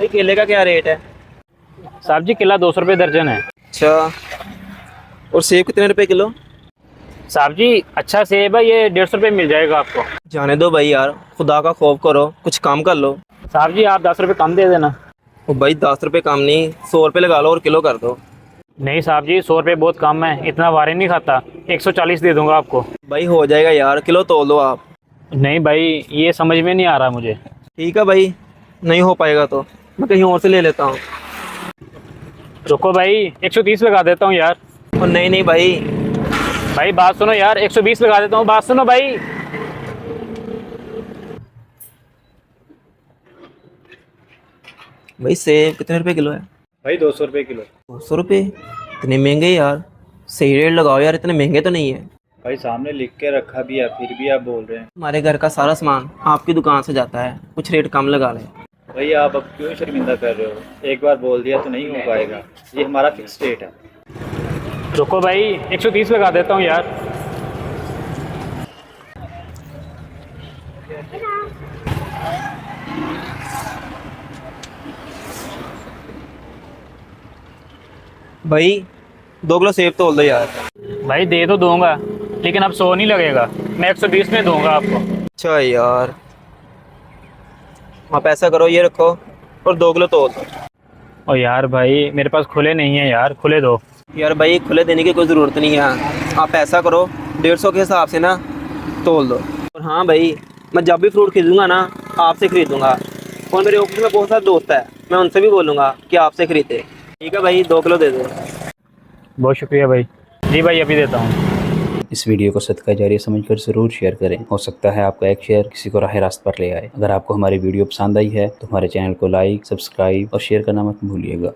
भाई केले का क्या रेट है? साहब जी किला 200 रुपये दर्जन है। अच्छा। और सेब कितने रुपए किलो? साहब जी अच्छा सेब है, ये 150 रुपये मिल जाएगा आपको। जाने दो भाई यार, खुदा का खौफ करो, कुछ काम कर लो। साहब जी आप 10 रुपये कम दे देना। ओ भाई 10 रुपए कम नहीं, 100 रुपए लगा लो और किलो कर दो। नहीं साहब जी 100 रुपये बहुत कम है, इतना वारे नहीं खाता। 140 दे दूंगा आपको। भाई हो जाएगा यार, किलो तोल दो आप। नहीं भाई ये समझ में नहीं आ रहा मुझे। ठीक है भाई, नहीं हो पाएगा तो मैं कहीं और से ले लेता हूँ। रुको भाई 130 लगा देता हूँ यार। और नहीं नहीं भाई। भाई बात सुनो यार, 120 लगा देता हूँ, बात सुनो भाई। भाई सेब कितने रुपए किलो है? भाई 200 रुपये किलो। 200 रुपये? इतने महंगे यार, सही रेट लगाओ यार, इतने महंगे तो नहीं है। भाई सामने लिख के रखा भी है, फिर भी आप बोल रहे हैं। हमारे घर का सारा सामान आपकी दुकान से जाता है, कुछ रेट कम लगा ले। भाई आप अब क्यों शर्मिंदा कर रहे हो, एक बार बोल दिया तो नहीं हो पाएगा, ये हमारा फिक्स रेट है। रुको भाई 130 लगा देता हूँ यार। भाई 2 किलो सेब तोल दो यार। भाई दे तो दूंगा, लेकिन अब 100 नहीं लगेगा, मैं 120 में दूंगा आपको। अच्छा यार, आप ऐसा करो, ये रखो और 2 किलो तोल दो। और यार भाई मेरे पास खुले नहीं है यार, खुले दो। यार भाई खुले देने की कोई ज़रूरत नहीं है, आप ऐसा करो 150 के हिसाब से ना तोल दो। और हाँ भाई, मैं जब भी फ्रूट खरीदूंगा ना आपसे खरीदूंगा। और मेरे ऑफिस में बहुत सारे दोस्त हैं, मैं उनसे भी बोलूँगा कि आपसे खरीदे। ठीक है भाई, 2 किलो दे दो। बहुत शुक्रिया भाई। जी भाई अभी देता हूँ। इस वीडियो को सदका जारिया समझकर ज़रूर शेयर करें। हो सकता है आपका एक शेयर किसी को राह रास्त पर ले आए। अगर आपको हमारी वीडियो पसंद आई है तो हमारे चैनल को लाइक, सब्सक्राइब और शेयर करना मत भूलिएगा।